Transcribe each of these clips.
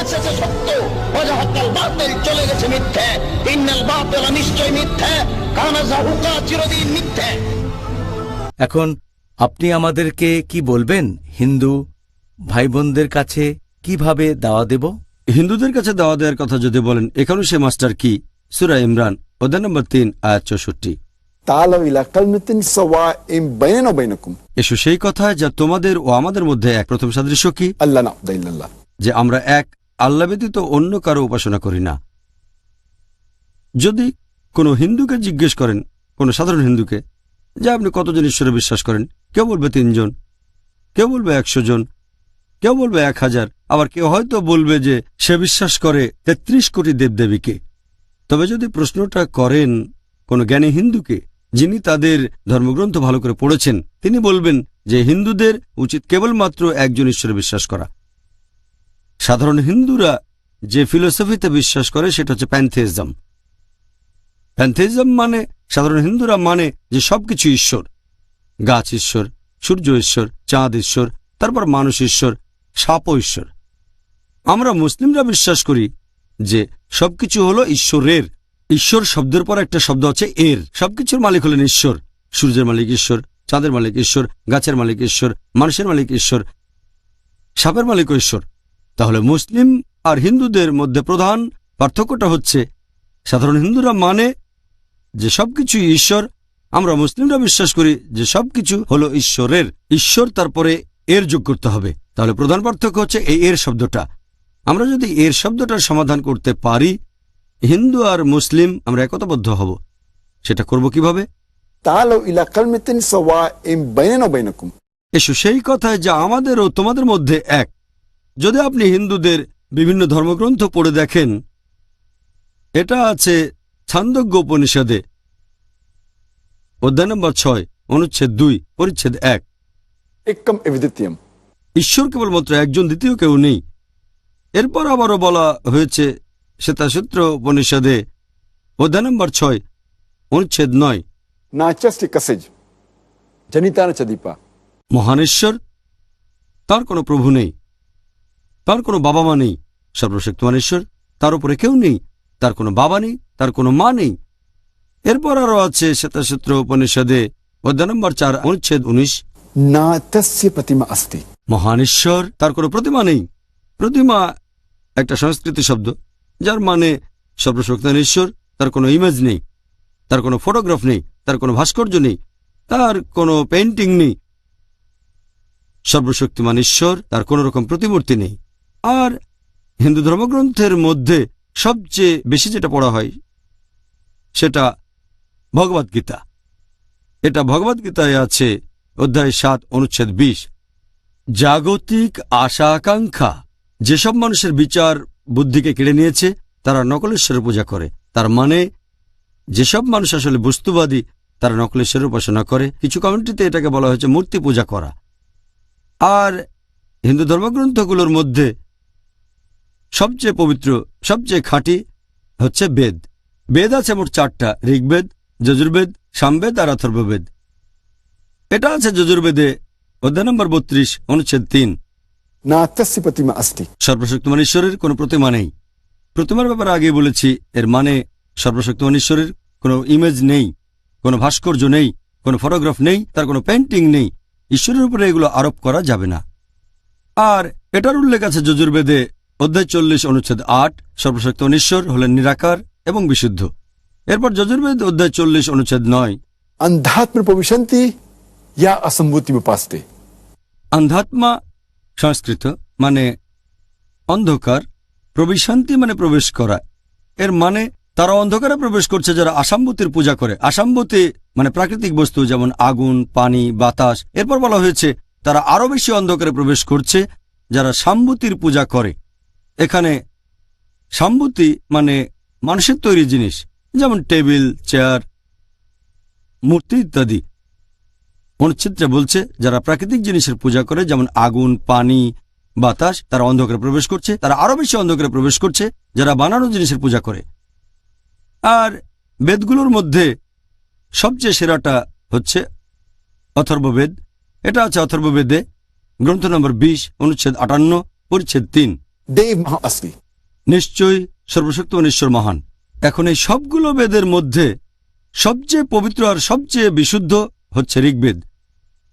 এসেছে সত্য, ওয়াজাহাকাল বাতিল চলে গেছে মিথ্যে। ইন্নাল বাতিল নিশ্চয় মিথ্যে, কানা যাহুকা চিরদিন মিথ্যে। এখন আপনি আমাদেরকে কি বলবেন, হিন্দু ভাই বোনদের কাছে কিভাবে দাওয়া দেব? হিন্দুদের কাছে দাওয়া দেওয়ার কথা যদি বলেন, এখানেও সে মাস্টার কি, সূরা ইমরান অধ্যায় নম্বর 3 আয়াত 64। তাআলাউ ইলা কালিমাতিন সাওয়াইন বাইনানা ওয়া বাইনাকুম। এসো সেই কথা যা তোমাদের ও আমাদের মধ্যে এক। প্রথম সাদৃশ্য কি? আল্লাহ না'বুদু ইল্লাল্লাহ, যে আমরা এক, আল্লাহ ব্যতীত অন্য কারো উপাসনা করি না। যদি কোনো হিন্দুকে জিজ্ঞেস করেন, কোনো সাধারণ হিন্দুকে, যে আপনি কতজন ঈশ্বরে বিশ্বাস করেন, কেউ বলবে 3 জন, কেউ বলবে 100 জন, কেউ বলবে 1000, আবার কেউ হয়তো বলবে যে সে বিশ্বাস করে 33 কোটি দেবদেবীকে। তবে যদি প্রশ্নটা করেন কোনো জ্ঞানী হিন্দুকে, যিনি তাদের ধর্মগ্রন্থ ভালো করে পড়েছেন, তিনি বলবেন যে হিন্দুদের উচিত কেবলমাত্র একজন ঈশ্বরে বিশ্বাস করা। সাধারণ হিন্দুরা যে ফিলোসফিতে বিশ্বাস করে সেটা হচ্ছে প্যান্থেইজম। প্যান্থেইজম মানে, সাধারণ হিন্দুরা মানে যে সবকিছু ঈশ্বর, গাছ ঈশ্বর, সূর্য ঈশ্বর, চাঁদ ঈশ্বর, তারপর মানুষ ঈশ্বর, সাপও ঈশ্বর। আমরা মুসলিমরা বিশ্বাস করি যে সবকিছু হলো ঈশ্বরের। ঈশ্বর শব্দের পর একটা শব্দ আছে এর। সবকিছুর মালিক হলেন ঈশ্বর। সূর্যের মালিক ঈশ্বর, চাঁদের মালিক ঈশ্বর, গাছের মালিক ঈশ্বর, মানুষের মালিক ঈশ্বর, সাপের মালিকও ঈশ্বর। তাহলে মুসলিম আর হিন্দুদের মধ্যে প্রধান পার্থক্যটা হচ্ছে, সাধারণ হিন্দুরা মানে যে সবকিছু ঈশ্বর, আমরা মুসলিমরা বিশ্বাস করি যে সবকিছু হলো ঈশ্বরের। ঈশ্বর তারপরে এর যোগ করতে হবে। তাহলে প্রধান পার্থক্য হচ্ছে এই এর শব্দটা। আমরা যদি এর শব্দটার সমাধান করতে পারি, হিন্দু আর মুসলিম আমরা একতাবদ্ধ হব। সেটা করব কিভাবে? তাআলাউ ইলা কালিমাতিন সাওয়াইন বাইনানা ওয়া বাইনাকুম। এসো সেই কথায় যা আমাদের ও তোমাদের মধ্যে এক। যদি আপনি হিন্দুদের বিভিন্ন ধর্মগ্রন্থ পড়ে দেখেন, এটা আছে ছান্দোগ্য উপনিষদে অধ্যায় নম্বর 6 অনুচ্ছেদ 2 পরিচ্ছেদ 1। একম এবিদিত্যম, ঈশ্বর কেবলমাত্র একজন, দ্বিতীয় কেউ নেই। এরপর আবারও বলা হয়েছে শ্বেতাসূত্র উপনিষদে অধ্যায় নম্বর 6 অনুচ্ছেদ 9, নাচাস্তি কাসেজ জনিতান চদীপা। মহান ঈশ্বর, তার কোনো প্রভু নেই, তার কোনো বাবা মা নেই। সর্বশক্তিমান ঈশ্বর, তার উপরে কেউ নেই, তার কোনো বাবা নেই, তার কোনো মা নেই। এরপর আরও আছে শ্বেতাসূত্র উপনিষদে অধ্যায় নম্বর 4 অনুচ্ছেদ 19, না তস্য প্রতিমা আস্তি। মহান ঈশ্বর, তার কোনো প্রতিমা নেই। প্রতিমা একটা সংস্কৃত শব্দ যার মানে সর্বশক্তিমান ঈশ্বর, তার কোনো ইমেজ নেই, তার কোনো ফটোগ্রাফ নেই, তার কোনো ভাস্কর্য নেই, তার কোনো পেইন্টিং নেই। সর্বশক্তিমান ঈশ্বর, তার কোনো রকম প্রতিমূর্তি নেই। আর হিন্দু ধর্মগ্রন্থের মধ্যে সবচেয়ে বেশি যেটা পড়া হয় সেটা ভগবদ্গীতা। এটা ভগবদ্গীতায় আছে অধ্যায় 7 অনুচ্ছেদ 20। জাগতিক আশা আকাঙ্ক্ষা, যেসব মানুষের বিচার বুদ্ধিকে কেড়ে নিয়েছে তারা নকলেশ্বরের পূজা করে। তার মানে যেসব মানুষ আসলে বস্তুবাদী তারা নকলেশ্বরের উপাসনা করে। কিছু কমিউনিটিতে এটাকে বলা হয়েছে মূর্তি পূজা করা। আর হিন্দু ধর্মগ্রন্থগুলোর মধ্যে সবচেয়ে পবিত্র, সবচেয়ে খাঁটি হচ্ছে বেদ। বেদ আছে মোট 4টা, ঋগ্বেদ, যজুর্বেদ, সামবেদ আর অথর্ববেদ। এটা আছে যজুর্বেদে অধ্যায় নম্বর 32 অনুচ্ছেদ 3, না তস্য প্রতিমা আস্তি। সর্বশক্তিমান ঈশ্বরের কোনো প্রতিমা নেই। প্রতিমার ব্যাপারে আগে বলেছি, এর মানে সর্বশক্তিমান ঈশ্বরের কোনো ইমেজ নেই, কোনো ভাস্কর্য নেই, কোনো ফটোগ্রাফ নেই, তার কোনো পেইন্টিং নেই। ঈশ্বরের উপরে এগুলো আরোপ করা যাবে না। আর এটার উল্লেখ আছে যজুর্বেদে অধ্যায় 40 অনুচ্ছেদ 8, সর্বশক্তিমান ঈশ্বর হলেন নিরাকার এবং বিশুদ্ধ। এরপর যজুর্বেদ অধ্যায় 40 অনুচ্ছেদ 9, अंधात्म प्रविशन्ति या असंभूति उपास्ते। অন্ধাত্মা সংস্কৃত মানে অন্ধকার, প্রবিশান্তি মানে প্রবেশ করা। এর মানে তারা অন্ধকারে প্রবেশ করছে যারা আসাম্বতীর পূজা করে। আসাম্বতী মানে প্রাকৃতিক বস্তু, যেমন আগুন, পানি, বাতাস। এরপর বলা হয়েছে তারা আরো বেশি অন্ধকারে প্রবেশ করছে যারা সাম্বতীর পূজা করে। এখানে সাম্বতী মানে মানুষের তৈরি জিনিস, যেমন টেবিল, চেয়ার, মূর্তি ইত্যাদি। অনুচ্ছেদটা বলছে যারা প্রাকৃতিক জিনিসের পূজা করে, যেমন আগুন, পানি, বাতাস, তারা অন্ধকারে প্রবেশ করছে। তারা আরো বেশি অন্ধকারে প্রবেশ করছে যারা বানানো জিনিসের পূজা করে। আর বেদগুলোর মধ্যে সবচেয়ে সেরাটা হচ্ছে অথর্ববেদ। এটা আছে অথর্ববেদে গ্রন্থ নম্বর 20 অনুচ্ছেদ 58 পরিচ্ছেদ 3। Dev Maha Asli. নিশ্চয়ই সর্বশক্তিমান ঈশ্বর মহান। এখন এই সবগুলো বেদের মধ্যে সবচেয়ে পবিত্র আর সবচেয়ে বিশুদ্ধ হচ্ছে ঋগ্বেদ।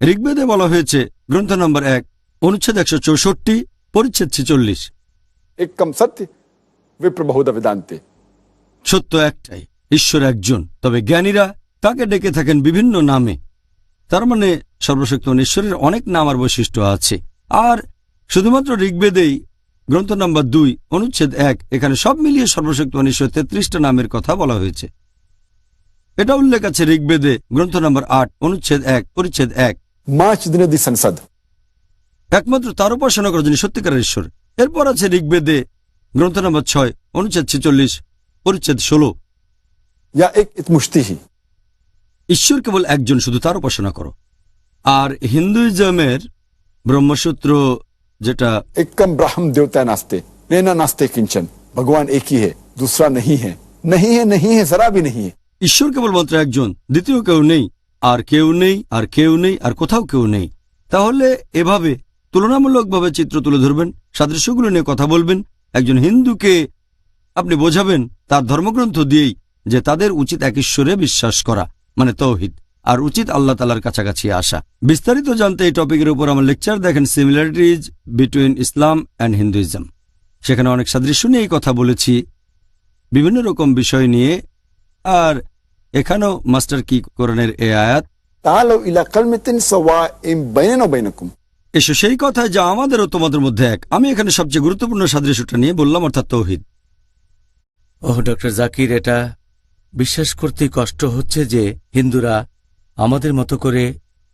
ঋগ্বেদে বলা হয়েছে গ্রন্থ নম্বর 1 অনুচ্ছেদ 164 পরিচ্ছেদ 46, Ekam Satya Vipra Bahuda Vedante. সত্য একটাই, ঈশ্বর একজন, তবে জ্ঞানীরা তাকে ডেকে থাকেন বিভিন্ন নামে। তার মানে সর্বশক্তিমান ঈশ্বরের অনেক নাম আর বৈশিষ্ট্য আছে। আর শুধুমাত্র ঋগ্বেদেই গ্রন্থ নম্বর 2 অনুচ্ছেদ 1 এখানে সব মিলিয়ে সর্বশক্তিমান ঈশ্বর 33টা নামের কথা বলা হয়েছে। এটা উল্লেখ আছে ঋগ্বেদে গ্রন্থ নম্বর 8 অনুচ্ছেদ 1 পরিচ্ছেদ 1। March Dinadi Sansad. একমাত্র তার উপাসনা করা যিনি সত্যিকারের ঈশ্বর। এরপর আছে ঋগ্বেদে গ্রন্থ নম্বর 6 অনুচ্ছেদ 46 পরিচ্ছেদ 16। Ya ek itmushtihi. ঈশ্বর কেবল একজন, শুধু তার উপাসনা করো। আর হিন্দুইজমের ব্রহ্মসূত্র যেটা Ekam Brahm Devta Naste. Nena Naste Kinchan. Bhagwan ek hi hai. Dusra nahi hai. Nahi hai, nahi hai, zara bhi nahi hai. ঈশ্বর কেবলমাত্র একজন, দ্বিতীয় কেউ নেই, আর কেউ নেই, আর কেউ নেই, আর কোথাও কেউ নেই। তাহলে এভাবে তুলনামূলকভাবে চিত্র তুলে ধরবেন, সাদৃশ্যগুলো নিয়ে কথা বলবেন। একজন হিন্দুকে আপনি বোঝাবেন তার ধর্মগ্রন্থ দিয়েই যে তাদের উচিত এক ঈশ্বরে বিশ্বাস করা, মানে তৌহিদ, আর উচিত আল্লাহ তাআলার কাছাকাছি আসা। বিস্তারিত জানতে এই টপিকের উপর আমার লেকচার দেখেন, similarities between Islam and Hinduism. সেখানে অনেক সাদৃশ্য নিয়ে কথা বলেছি, বিভিন্ন রকম বিষয় নিয়ে। আর এখানেও মাস্টার কি কোরআনের এই আয়াত, Ta'alaw ila kalmatin sawa'in bainana wa bainakum. এসো সেই কথায় যা আমাদের ও তোমাদের মধ্যে এক। আমি এখানে সবচেয়ে গুরুত্বপূর্ণ সাদৃশ্যটা নিয়ে বললাম, অর্থাৎ তৌহিদ। ওহ ডক্টর জাকির, এটা বিশ্বাস করতেই কষ্ট হচ্ছে যে হিন্দুরা আমাদের মতো করে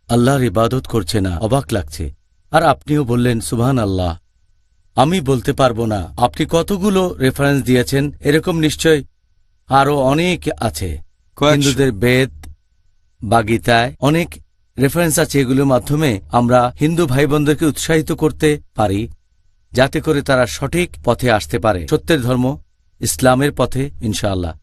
আল্লাহর ইবাদত করছে না। অবাক লাগছে। আর আপনিও বললেন সুবহান আল্লাহ। আমি বলতে পারবো না আপনি কতগুলো রেফারেন্স দিয়েছেন, এরকম নিশ্চয় আরও অনেক আছে। হিন্দুদের বেদ বা গীতায় অনেক রেফারেন্স আছে, এগুলোর মাধ্যমে আমরা হিন্দু ভাই বোনদেরকে উৎসাহিত করতে পারি যাতে করে তারা সঠিক পথে আসতে পারে, সত্যের ধর্ম ইসলামের পথে, ইনশাআল্লাহ।